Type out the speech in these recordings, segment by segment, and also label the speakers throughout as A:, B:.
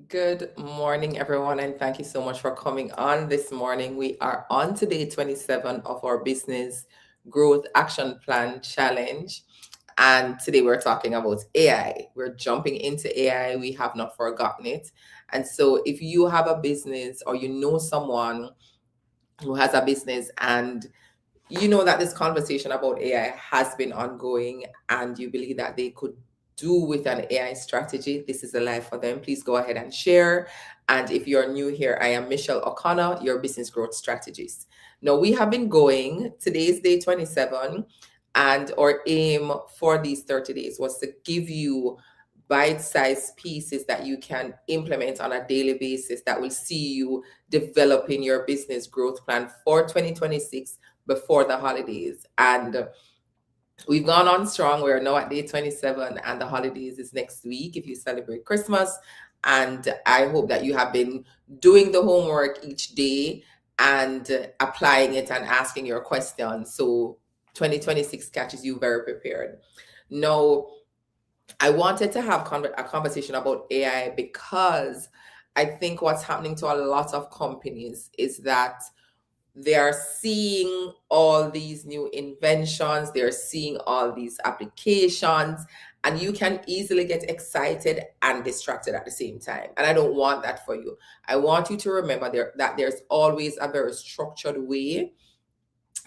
A: Good morning, everyone, and thank you so much for coming on this morning. We are on to day 27 of our Business Growth Action Plan Challenge. And today we're talking about AI. We're jumping into AI. We have not forgotten it. And so, if you have a business or you know someone who has a business and you know that this conversation about AI has been ongoing and you believe that they could do with an AI strategy, this is a live for them. Please go ahead and share. And if you're new here, I am Michelle O'Connor, your business growth strategist. Now, we have been going, today's day 27, and our aim for these 30 days was to give you bite-sized pieces that you can implement on a daily basis that will see you developing your business growth plan for 2026 before the holidays. And we've gone on strong. We're now at day 27, and the holidays is next week if you celebrate Christmas. And I hope that you have been doing the homework each day and applying it and asking your questions. So 2026 catches you very prepared. Now, I wanted to have a conversation about AI because I think what's happening to a lot of companies is that they are seeing all these new inventions, they're seeing all these applications, and you can easily get excited and distracted at the same time. And I don't want that for you. I want you to remember that there's always a very structured way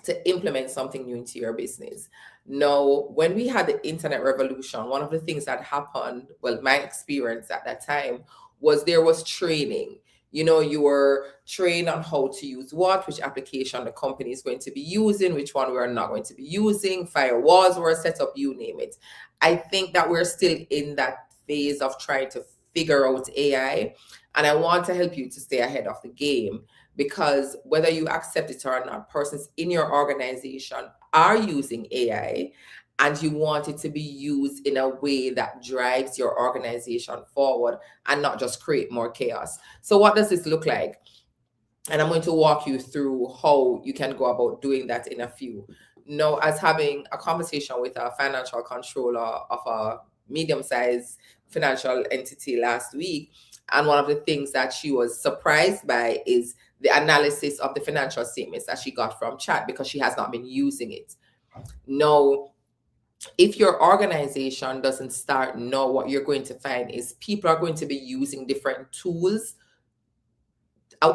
A: to implement something new into your business. Now, when we had the internet revolution, one of the things that happened, well, my experience at that time was there was training. You were trained on how to use what, which application the company is going to be using, which one we're not going to be using, firewalls were set up, you name it. I think that we're still in that phase of trying to figure out AI. And I want to help you to stay ahead of the game because whether you accept it or not, persons in your organization are using AI and you want it to be used in a way that drives your organization forward and not just create more chaos. So, what does this look like? And I'm going to walk you through how you can go about doing that in a few. Now, as having a conversation with a financial controller of a medium sized financial entity last week, and one of the things that she was surprised by is the analysis of the financial statements that she got from chat because she has not been using it. Now, if your organization doesn't start now, what you're going to find is people are going to be using different tools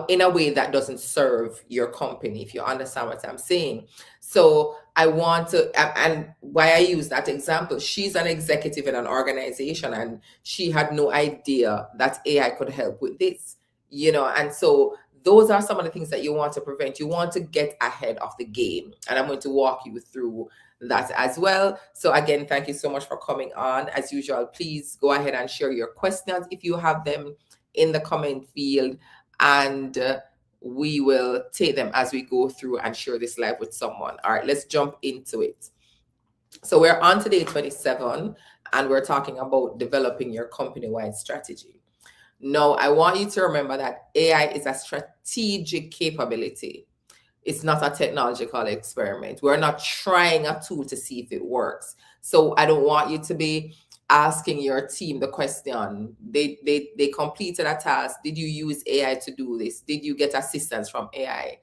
A: in a way that doesn't serve your company, if you understand what I'm saying. So I want to, and why I use that example, she's an executive in an organization and she had no idea that AI could help with this, and so those are some of the things that you want to prevent. You want to get ahead of the game. And I'm going to walk you through that as well. So again, thank you so much for coming on. As usual, please go ahead and share your questions if you have them in the comment field, and we will take them as we go through and share this live with someone. All right, let's jump into it. So we're on to day 27, and we're talking about developing your company-wide strategy. Now, I want you to remember that AI is a strategic capability. It's not a technological experiment. We're not trying a tool to see if it works. So I don't want you to be asking your team the question. They completed a task. Did you use AI to do this? Did you get assistance from AI?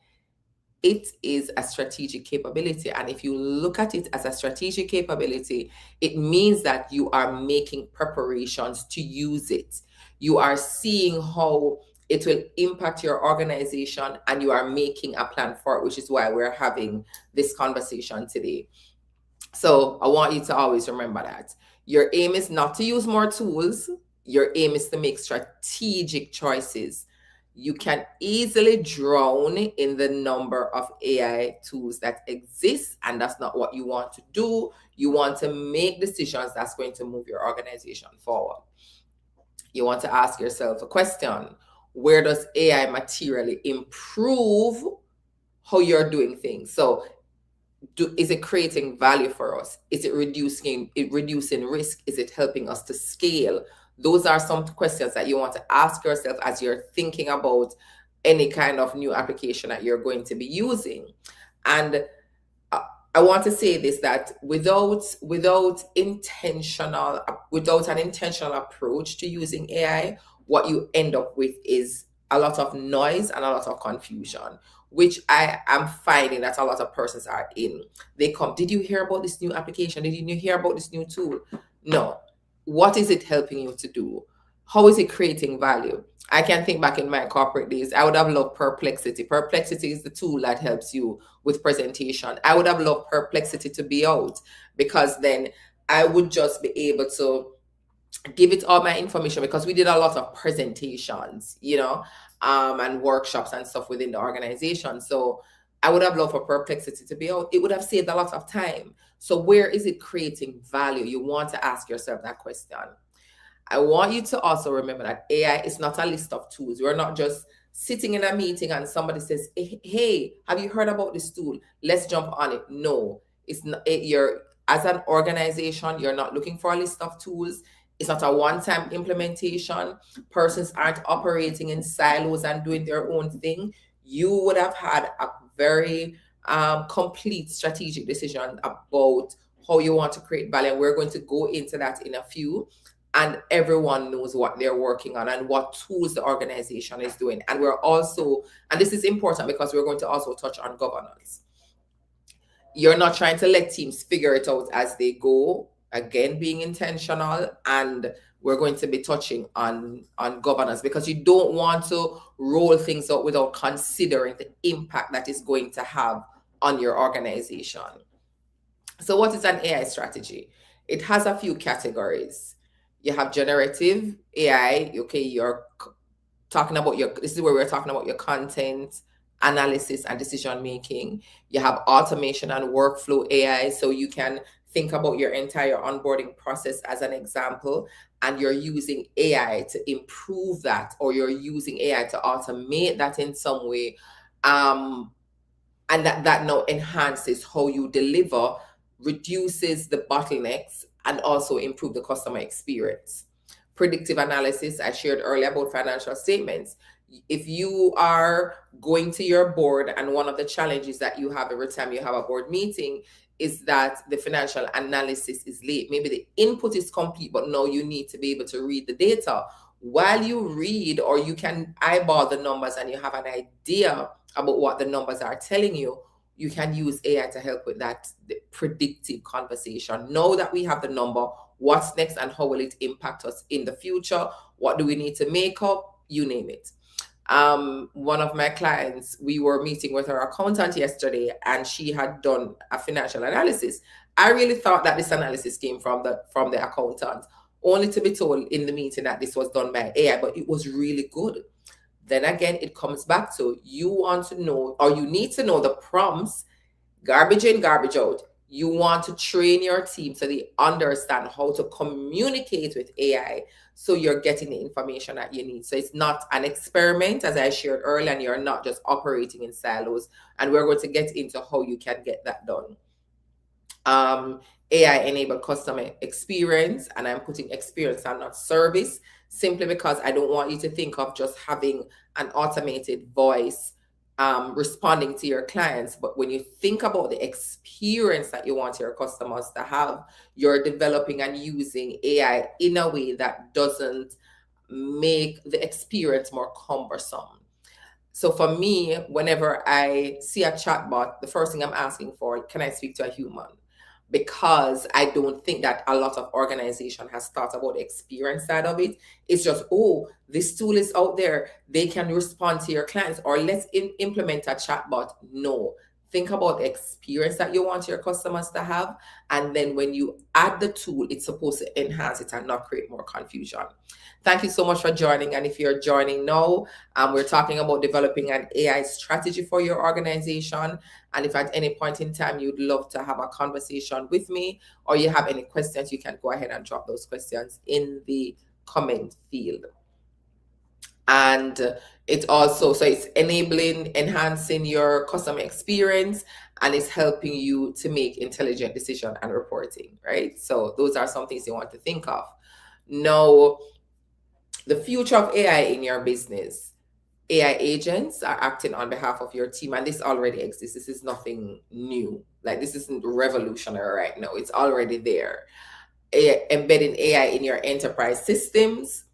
A: It is a strategic capability. And if you look at it as a strategic capability, it means that you are making preparations to use it. You are seeing how it will impact your organization and you are making a plan for it, which is why we're having this conversation today. So I want you to always remember that your aim is not to use more tools. Your aim is to make strategic choices. You can easily drown in the number of AI tools that exist, and that's not what you want to do. You want to make decisions that's going to move your organization forward. You want to ask yourself a question: where does AI materially improve how you're doing things? So is it creating value for us? Is it reducing risk? Is it helping us to scale? Those are some questions that you want to ask yourself as you're thinking about any kind of new application that you're going to be using. And I want to say this, that without an intentional approach to using AI, what you end up with is a lot of noise and a lot of confusion, which I am finding that a lot of persons are in. They come, did you hear about this new application? Did you hear about this new tool? No. What is it helping you to do? How is it creating value? I can think back in my corporate days, I would have loved Perplexity. Perplexity is the tool that helps you with presentation. I would have loved Perplexity to be out, because then I would just be able to give it all my information, because we did a lot of presentations, and workshops and stuff within the organization. So I would have loved for Perplexity to be out. It would have saved a lot of time. So where is it creating value? You want to ask yourself that question. I want you to also remember that AI is not a list of tools. We're not just sitting in a meeting and somebody says, "Hey, have you heard about this tool? Let's jump on it." No, it's not. You're, as an organization, you're not looking for a list of tools. It's not a one-time implementation. Persons aren't operating in silos and doing their own thing. You would have had a very complete strategic decision about how you want to create value. And we're going to go into that in a few, and everyone knows what they're working on and what tools the organization is doing. And we're also, and this is important because we're going to also touch on governance. You're not trying to let teams figure it out as they go, again being intentional. And we're going to be touching on governance, because you don't want to roll things out without considering the impact that is going to have on your organization. So what is an AI strategy? It has a few categories. You have generative AI. Okay, you're talking about this is where we're talking about your content analysis and decision making. You have automation and workflow AI. So you can think about your entire onboarding process as an example, and you're using AI to improve that, or you're using AI to automate that in some way. And that now enhances how you deliver, reduces the bottlenecks, and also improve the customer experience. Predictive analysis, I shared earlier about financial statements. If you are going to your board, and one of the challenges that you have every time you have a board meeting is that the financial analysis is late. Maybe the input is complete, but now you need to be able to read the data. While you read, or you can eyeball the numbers and you have an idea about what the numbers are telling you, you can use AI to help with that predictive conversation. Now that we have the number, what's next and how will it impact us in the future? What do we need to make up? You name it. One of my clients, we were meeting with her accountant yesterday, and she had done a financial analysis. I really thought that this analysis came from the accountant, only to be told in the meeting that this was done by AI, but it was really good. Then again, it comes back to, you want to know, or you need to know the prompts, garbage in, garbage out. You want to train your team so they understand how to communicate with AI, so you're getting the information that you need. So it's not an experiment, as I shared earlier, and you're not just operating in silos. And we're going to get into how you can get that done. AI enabled customer experience, and I'm putting experience and not service, simply because I don't want you to think of just having an automated voice responding to your clients. But when you think about the experience that you want your customers to have, you're developing and using AI in a way that doesn't make the experience more cumbersome. So for me, whenever I see a chatbot, the first thing I'm asking for, can I speak to a human? Because I don't think that a lot of organization has thought about the experience side of it. It's just, oh, this tool is out there, they can respond to your clients, or let's implement a chatbot. No, think about the experience that you want your customers to have. And then when you add the tool, it's supposed to enhance it and not create more confusion. Thank you so much for joining. And if you're joining now, we're talking about developing an AI strategy for your organization. And if at any point in time you'd love to have a conversation with me, or you have any questions, you can go ahead and drop those questions in the comment field. And it also, so it's enabling, enhancing your customer experience, and it's helping you to make intelligent decision and reporting, right? So those are some things you want to think of. Now, the future of AI in your business. AI agents are acting on behalf of your team, and this already exists. This is nothing new. Like, this isn't revolutionary right now. It's already there. Embedding AI in your enterprise systems,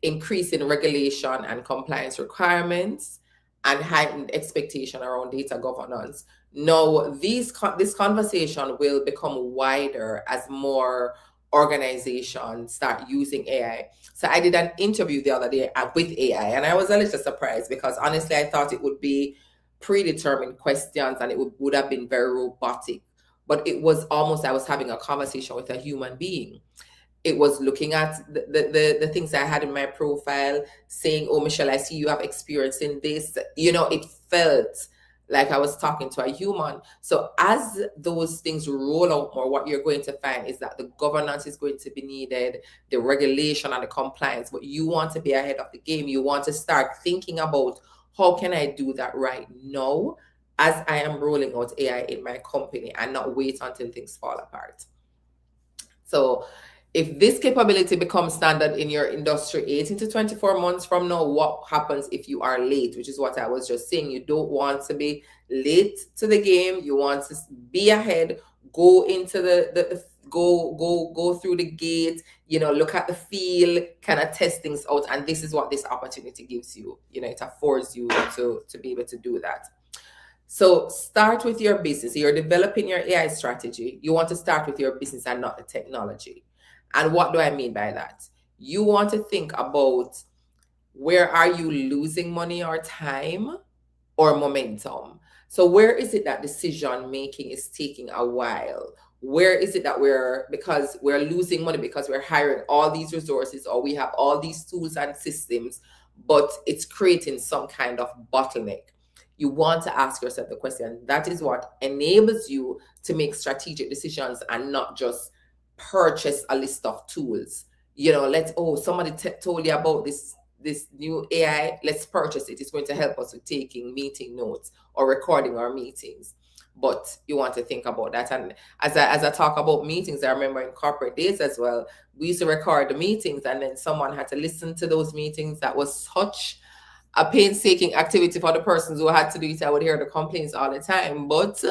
A: increasing regulation and compliance requirements, and heightened expectation around data governance. Now, this conversation will become wider as more organizations start using AI. So I did an interview the other day with AI, and I was a little surprised because honestly, I thought it would be predetermined questions and it would have been very robotic. But it was almost I was having a conversation with a human being. It was looking at the things I had in my profile, saying, "Oh, Michelle, I see you have experience in this." It felt like I was talking to a human. So as those things roll out more, what you're going to find is that the governance is going to be needed, the regulation and the compliance. But you want to be ahead of the game. You want to start thinking about, how can I do that right now as I am rolling out AI in my company, and not wait until things fall apart. So if this capability becomes standard in your industry 18 to 24 months from now, what happens if you are late? Which is what I was just saying. You don't want to be late to the game. You want to be ahead, go into the go through the gate, look at the field, kind of test things out. And this is what this opportunity gives you. It affords you to be able to do that. So start with your business. You're developing your AI strategy. You want to start with your business and not the technology. And what do I mean by that? You want to think about, where are you losing money or time or momentum? So where is it that decision making is taking a while? Where is it that because we're losing money because we're hiring all these resources, or we have all these tools and systems, but it's creating some kind of bottleneck? You want to ask yourself the question. That is what enables you to make strategic decisions and not just purchase a list of tools. Somebody told you about this new AI, let's purchase it. It's going to help us with taking meeting notes or recording our meetings. But you want to think about that. And as I talk about meetings, I remember in corporate days as well, we used to record the meetings, and then someone had to listen to those meetings. That was such a painstaking activity for the persons who had to do it. I would hear the complaints all the time. But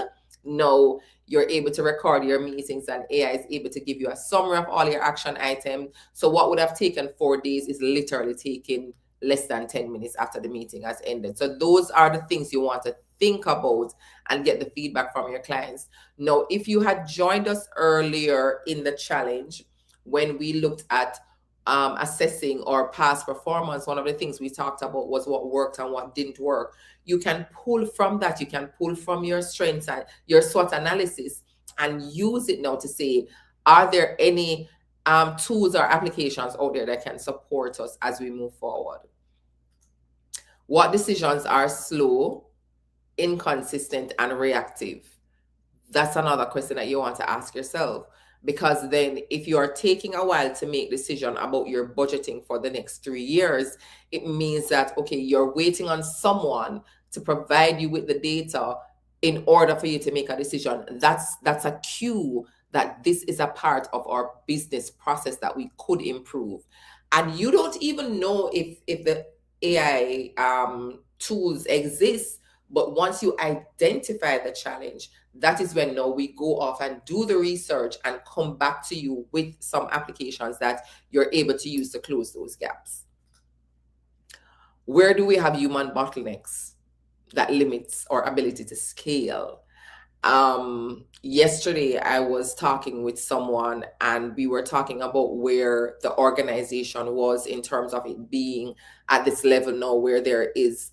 A: no, you're able to record your meetings, and AI is able to give you a summary of all your action items. So what would have taken 4 days is literally taking less than 10 minutes after the meeting has ended. So those are the things you want to think about and get the feedback from your clients. Now, if you had joined us earlier in the challenge, when we looked at assessing our past performance, one of the things we talked about was what worked and what didn't work. You can pull from that. You can pull from your strengths and your SWOT analysis and use it now to say, are there any tools or applications out there that can support us as we move forward? What decisions are slow, inconsistent, and reactive? That's another question that you want to ask yourself. Because then if you are taking a while to make decision about your budgeting for the next 3 years, it means that, okay, you're waiting on someone to provide you with the data in order for you to make a decision. That's a cue that this is a part of our business process that we could improve. And you don't even know if the AI tools exist, but once you identify the challenge, that is when now we go off and do the research and come back to you with some applications that you're able to use to close those gaps. Where do we have human bottlenecks that limits our ability to scale? Yesterday I was talking with someone, and we were talking about where the organization was in terms of it being at this level now where there is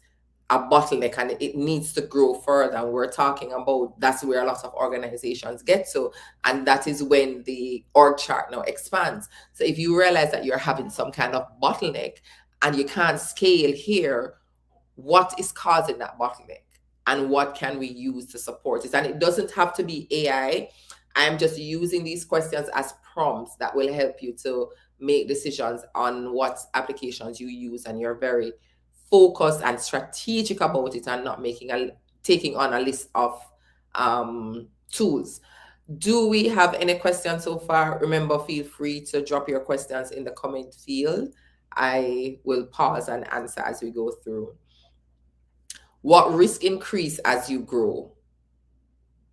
A: a bottleneck and it needs to grow further. And we're talking about that's where a lot of organizations get to, and that is when the org chart now expands. So if you realize that you're having some kind of bottleneck and you can't scale here, what is causing that bottleneck and what can we use to support it? And it doesn't have to be AI. I'm just using these questions as prompts that will help you to make decisions on what applications you use, and you're very focused and strategic about it and not taking on a list of tools. Do we have any questions so far? Remember, feel free to drop your questions in the comment field. I will pause and answer as we go through. What risk increase as you grow?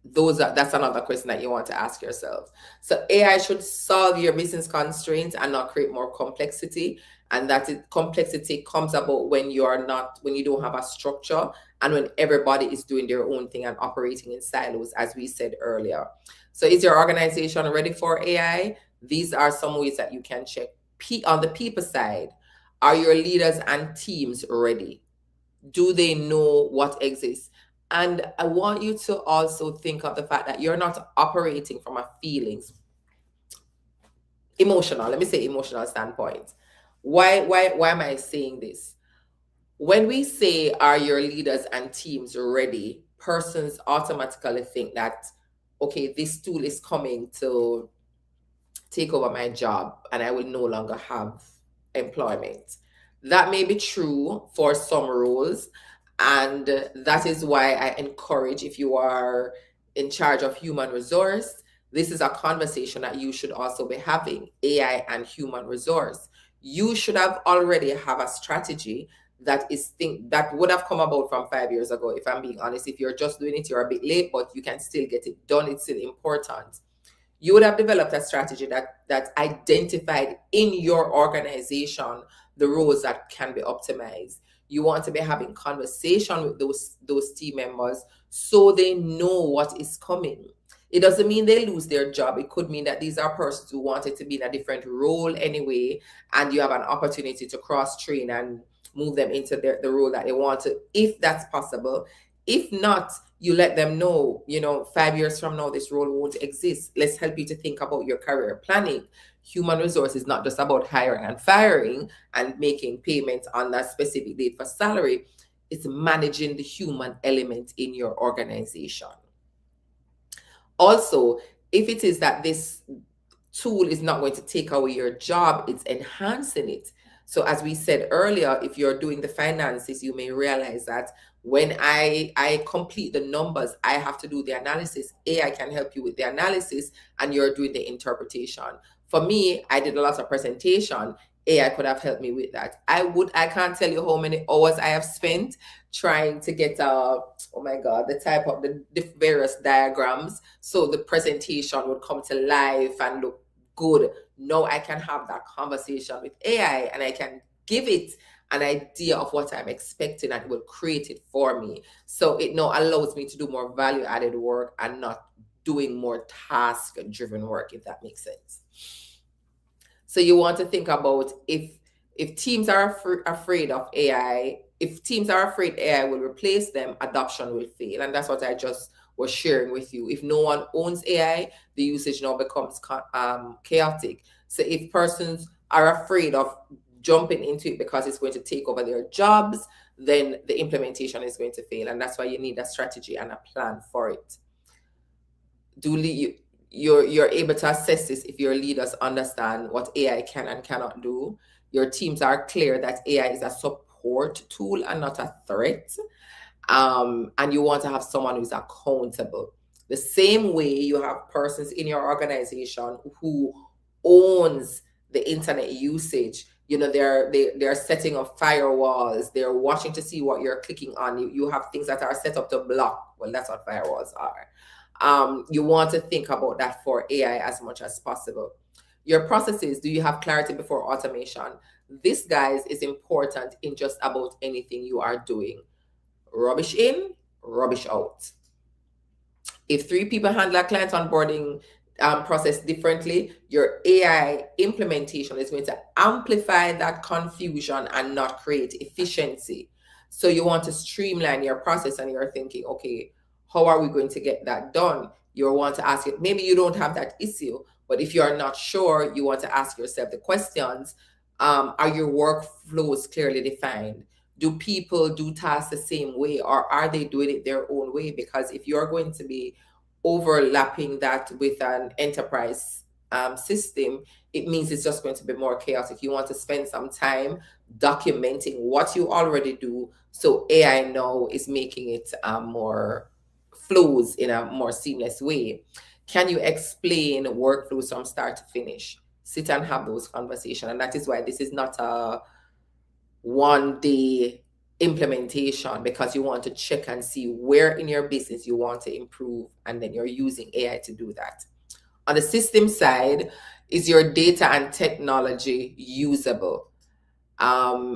A: That's another question that you want to ask yourself. So AI should solve your business constraints and not create more complexity. And complexity comes about when when you don't have a structure, and when everybody is doing their own thing and operating in silos, as we said earlier. So is your organization ready for AI? These are some ways that you can check. On the people side, are your leaders and teams ready? Do they know what exists? And I want you to also think of the fact that you're not operating from a feelings, emotional, let me say emotional standpoint. Why am I saying this? When we say, are your leaders and teams ready, persons automatically think that, okay, this tool is coming to take over my job and I will no longer have employment. That may be true for some roles. And that is why I encourage, if you are in charge of human resource, this is a conversation that you should also be having, AI and human resource. You should have already have a strategy that would have come about from 5 years ago. If I'm being honest, if you're just doing it, you're a bit late, but you can still get it done. It's still important. You would have developed a strategy that identified in your organization the roles that can be optimized. You want to be having conversation with those team members so they know what is coming. It doesn't mean they lose their job. It could mean that these are persons who wanted to be in a different role anyway, and you have an opportunity to cross train and move them into the role that they want to, if that's possible. If not, you let them know, 5 years from now, this role won't exist. Let's help you to think about your career planning. Human resource is not just about hiring and firing and making payments on that specific date for salary. It's managing the human element in your organization. Also, if it is that this tool is not going to take away your job, it's enhancing it. So as we said earlier, if you're doing the finances, you may realize that when I complete the numbers, I have to do the analysis. AI can help you with the analysis and you're doing the interpretation. For me, I did a lot of presentation. AI could have helped me with that. I can't tell you how many hours I have spent trying to get oh my god, the type of the various diagrams so the presentation would come to life and look good. Now I can have that conversation with AI and I can give it an idea of what I'm expecting and it will create it for me. So it now allows me to do more value added work and not doing more task driven work, if that makes sense. So you want to think about, if teams are afraid of AI, if teams are afraid AI will replace them, adoption will fail. And that's what I just was sharing with you. If no one owns AI, the usage now becomes chaotic. So if persons are afraid of jumping into it because it's going to take over their jobs, then the implementation is going to fail. And that's why you need a strategy and a plan for it. You're able to assess this if your leaders understand what AI can and cannot do. Your teams are clear that AI is a support tool and not a threat. And you want to have someone who's accountable. The same way you have persons in your organization who owns the internet usage. They're setting up firewalls. They're watching to see what you're clicking on. You have things that are set up to block. Well, that's what firewalls are. You want to think about that for AI as much as possible. Your processes, do you have clarity before automation? This, guys, is important in just about anything you are doing. Rubbish in, rubbish out. If 3 people handle a client onboarding process differently, your AI implementation is going to amplify that confusion and not create efficiency. So you want to streamline your process and you're thinking, okay, how are we going to get that done? You want to ask it. Maybe you don't have that issue, but if you're not sure, you want to ask yourself the questions. Are your workflows clearly defined? Do people do tasks the same way, or are they doing it their own way? Because if you're going to be overlapping that with an enterprise system, it means it's just going to be more chaotic. You want to spend some time documenting what you already do, so AI now is making it more flows in a more seamless way. Can you explain workflows from start to finish? Sit and have those conversations. And that is why this is not a one day implementation, because you want to check and see where in your business you want to improve, and then you're using AI to do that. On the system side, is your data and technology usable?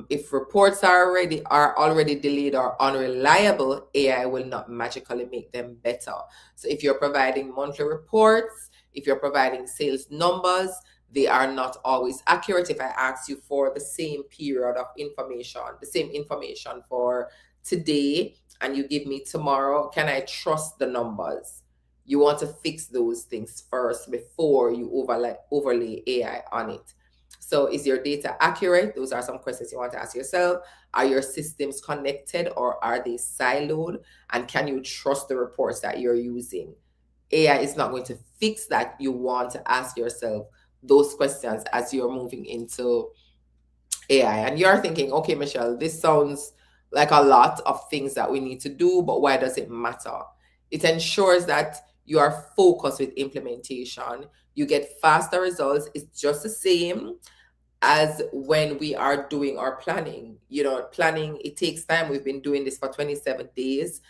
A: If reports are already delayed or unreliable, AI will not magically make them better. So if you're providing monthly reports, if you're providing sales numbers, they are not always accurate. If I ask you for the same period of information, the same information for today, and you give me tomorrow, can I trust the numbers? You want to fix those things first before you overlay AI on it. So, is your data accurate? Those are some questions you want to ask yourself. Are your systems connected or are they siloed? And can you trust the reports that you're using? AI is not going to fix that. You want to ask yourself those questions as you're moving into AI. And you're thinking, okay, Michelle, this sounds like a lot of things that we need to do, but why does it matter? It ensures that you are focused with implementation. You get faster results. It's just the same as when we are doing our planning. Planning, it takes time. We've been doing this for 27 days.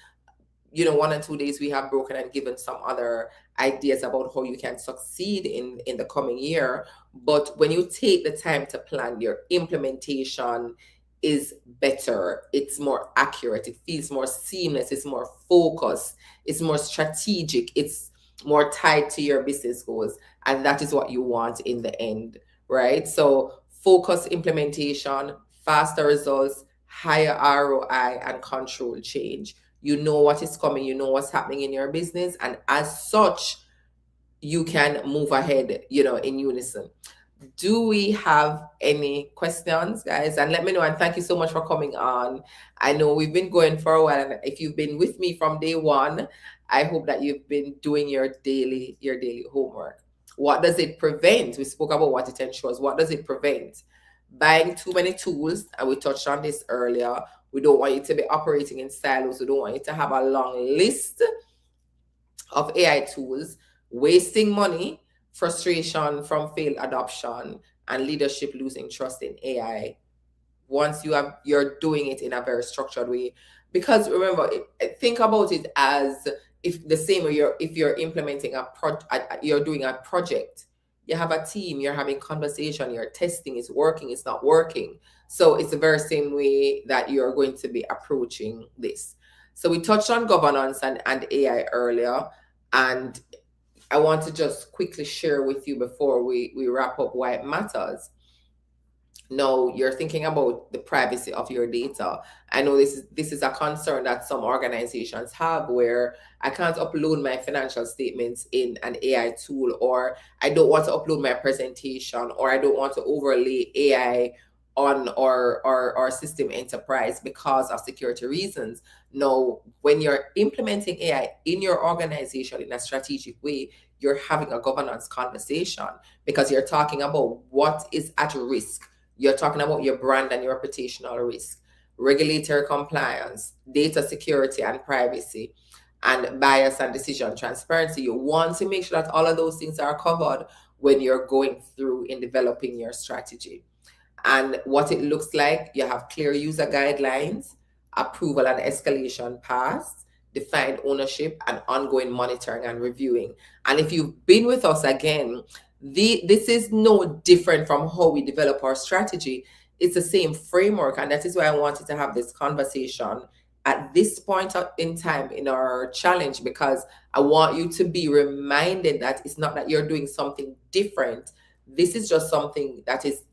A: 1 or 2 days we have broken and given some other ideas about how you can succeed in the coming year. But when you take the time to plan, your implementation is better, it's more accurate, it feels more seamless, it's more focused, it's more strategic, it's more tied to your business goals, and that is what you want in the end, right? So focus implementation, faster results, higher ROI, and control change. You know what is coming, you know what's happening in your business, and as such, you can move ahead, in unison. Do we have any questions, guys? And let me know. And thank you so much for coming on. I know we've been going for a while, and if you've been with me from day one, I hope that you've been doing your daily homework. What does it prevent? We spoke about what it ensures. What does it prevent? Buying too many tools, and we touched on this earlier. We don't want you to be operating in silos. We don't want you to have a long list of AI tools, wasting money, frustration from failed adoption, and leadership losing trust in AI once you're doing it in a very structured way. Because remember, think about it as if the same way if you're implementing you're doing a project. You have a team, you're having conversation, you're testing, it's working, it's not working. So it's the very same way that you're going to be approaching this. So we touched on governance and AI earlier, and I want to just quickly share with you before we wrap up why it matters. No, you're thinking about the privacy of your data. I know this is a concern that some organizations have, where I can't upload my financial statements in an AI tool, or I don't want to upload my presentation, or I don't want to overlay AI on our system enterprise because of security reasons. No, when you're implementing AI in your organization in a strategic way, you're having a governance conversation, because you're talking about what is at risk. You're talking about your brand and your reputational risk, regulatory compliance, data security and privacy, and bias and decision transparency. You want to make sure that all of those things are covered when you're going through in developing your strategy. And what it looks like, you have clear user guidelines, approval and escalation paths, defined ownership, and ongoing monitoring and reviewing. And if you've been with us again, this is no different from how we develop our strategy. It's the same framework, and that is why I wanted to have this conversation at this point in time in our challenge, because I want you to be reminded that it's not that you're doing something different. This is just something that is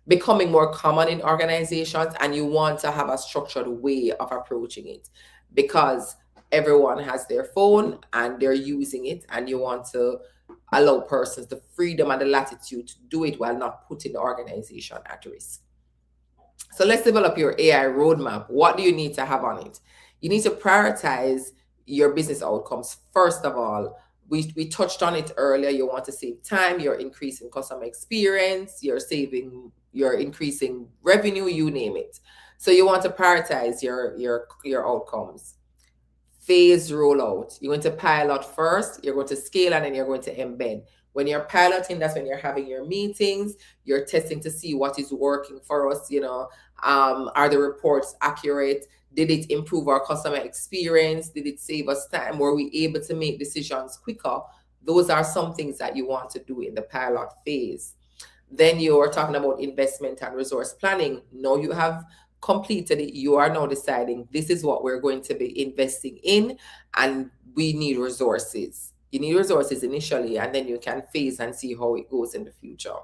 A: becoming more common in organizations, and you want to have a structured way of approaching it, because everyone has their phone and they're using it, and you want to allow persons the freedom and the latitude to do it while not putting the organization at risk. So let's develop your AI roadmap. What do you need to have on it? You need to prioritize your business outcomes. First of all, we touched on it earlier. You want to save time, you're increasing customer experience, you're increasing revenue, you name it. So you want to prioritize your outcomes. Phase rollout. You're going to pilot first, you're going to scale, and then you're going to embed. When you're piloting, that's when you're having your meetings, you're testing to see what is working for us, Are the reports accurate? Did it improve our customer experience? Did it save us time? Were we able to make decisions quicker? Those are some things that you want to do in the pilot phase. Then you are talking about investment and resource planning. Now you have completed it. You are now deciding this is what we're going to be investing in, and we need resources. You need resources initially, and then you can phase and see how it goes in the future.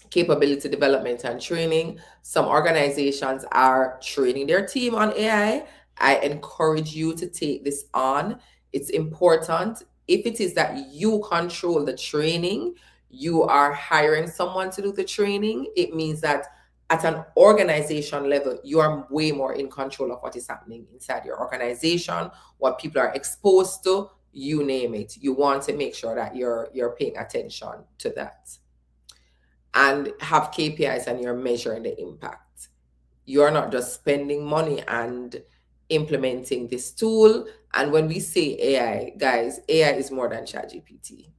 A: Capability development and training. Some organizations are training their team on AI. I encourage you to take this on. It's important. If it is that you control the training, you are hiring someone to do the training, it means that at an organization level, you are way more in control of what is happening inside your organization, what people are exposed to, you name it. You want to make sure that you're paying attention to that and have KPIs and you're measuring the impact. You're not just spending money and implementing this tool. And when we say AI, guys, AI is more than ChatGPT.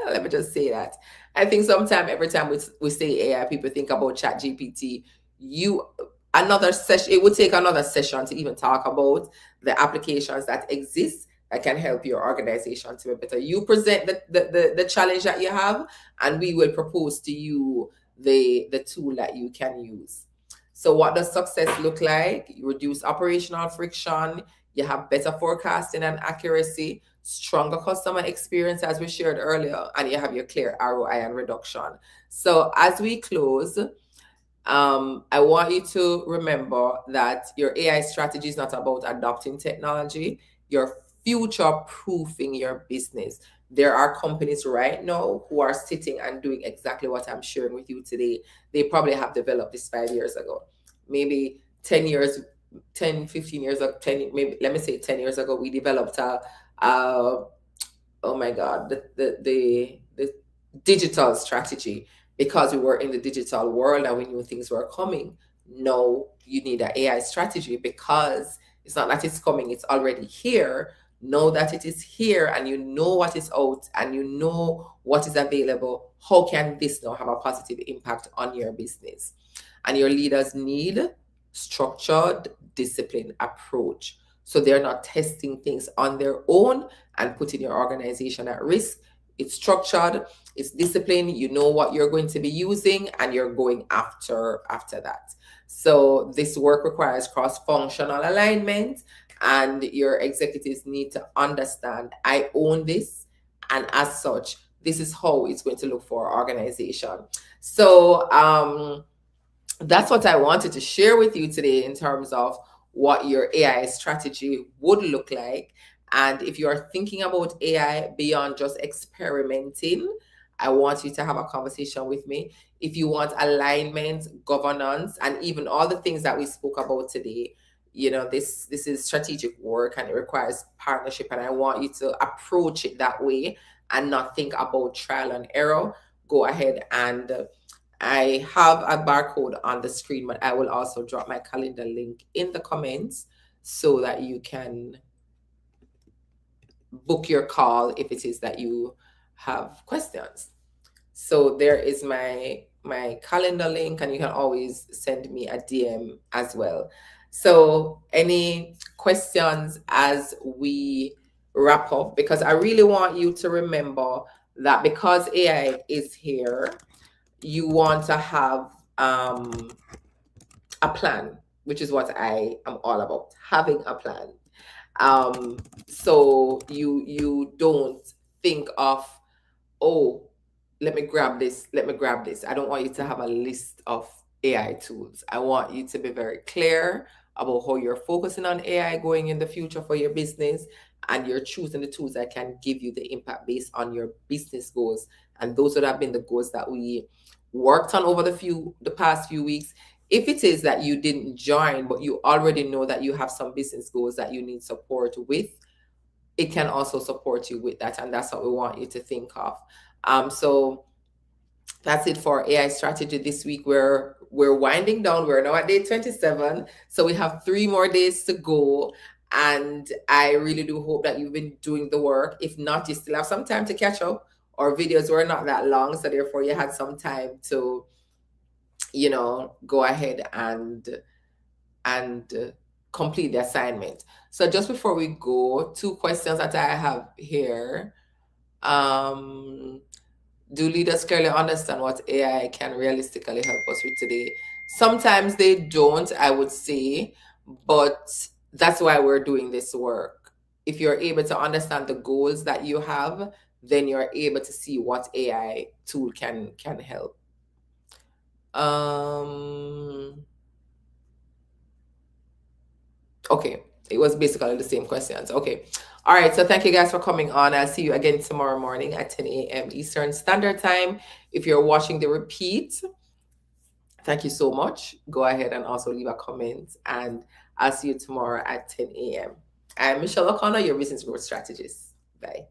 A: Let me just say that. I think sometimes every time we say AI, people think about ChatGPT. You another session, it would take another session to even talk about the applications that exist that can help your organization to be better. You present the challenge that you have, and we will propose to you the tool that you can use. So what does success look like? You reduce operational friction, you have better forecasting and accuracy, stronger customer experience as we shared earlier, and you have your clear ROI and reduction. So as we close, I want you to remember that your AI strategy is not about adopting technology, you're future proofing your business. There are companies right now who are sitting and doing exactly what I'm sharing with you today. They probably have developed this 5 years ago, maybe 10 years, 10, 15 years ago, 10, maybe let me say 10 years ago, we developed a oh my god, the digital strategy because we were in the digital world and we knew things were coming. No, you need an AI strategy because it's not that it's coming, it's already here. Know that it is here and you know what is out and you know what is available. How can this now have a positive impact on your business? And your leaders need structured, disciplined approach. So they're not testing things on their own and putting your organization at risk. It's structured, it's disciplined, you know what you're going to be using, and you're going after that. So this work requires cross-functional alignment, and your executives need to understand I own this, and as such, this is how it's going to look for our organization. So that's what I wanted to share with you today in terms of what your AI strategy would look like. And if you are thinking about AI beyond just experimenting, I want you to have a conversation with me. If you want alignment, governance, and even all the things that we spoke about today, this is strategic work and it requires partnership. And I want you to approach it that way and not think about trial and error. Go ahead and I have a barcode on the screen, but I will also drop my calendar link in the comments so that you can book your call if it is that you have questions. So there is my calendar link, and you can always send me a DM as well. So any questions as we wrap up? Because I really want you to remember that because AI is here, you want to have a plan, which is what I am all about, having a plan. So you don't think of, oh, let me grab this. I don't want you to have a list of AI tools. I want you to be very clear about how you're focusing on AI going in the future for your business, and you're choosing the tools that can give you the impact based on your business goals. And those would have been the goals that we worked on over the past few weeks. If it is that you didn't join, but you already know that you have some business goals that you need support with, it can also support you with that. And that's what we want you to think of. So that's it for AI strategy this week. We're winding down. We're now at day 27. So we have 3 more days to go. And I really do hope that you've been doing the work. If not, you still have some time to catch up. Our videos were not that long, so therefore you had some time to go ahead and complete the assignment. So just before we go, two questions that I have here. Um, do leaders clearly understand what AI can realistically help us with today? Sometimes they don't, I would say, but that's why we're doing this work. If you're able to understand the goals that you have, then you're able to see what AI tool can help. Um, okay, it was basically the same questions. Okay. All right, so thank you guys for coming on. I'll see you again tomorrow morning at 10 a.m. Eastern Standard Time. If you're watching the repeat, thank you so much. Go ahead and also leave a comment, and I'll see you tomorrow at 10 a.m. I'm Michelle O'Connor, your business growth strategist. Bye.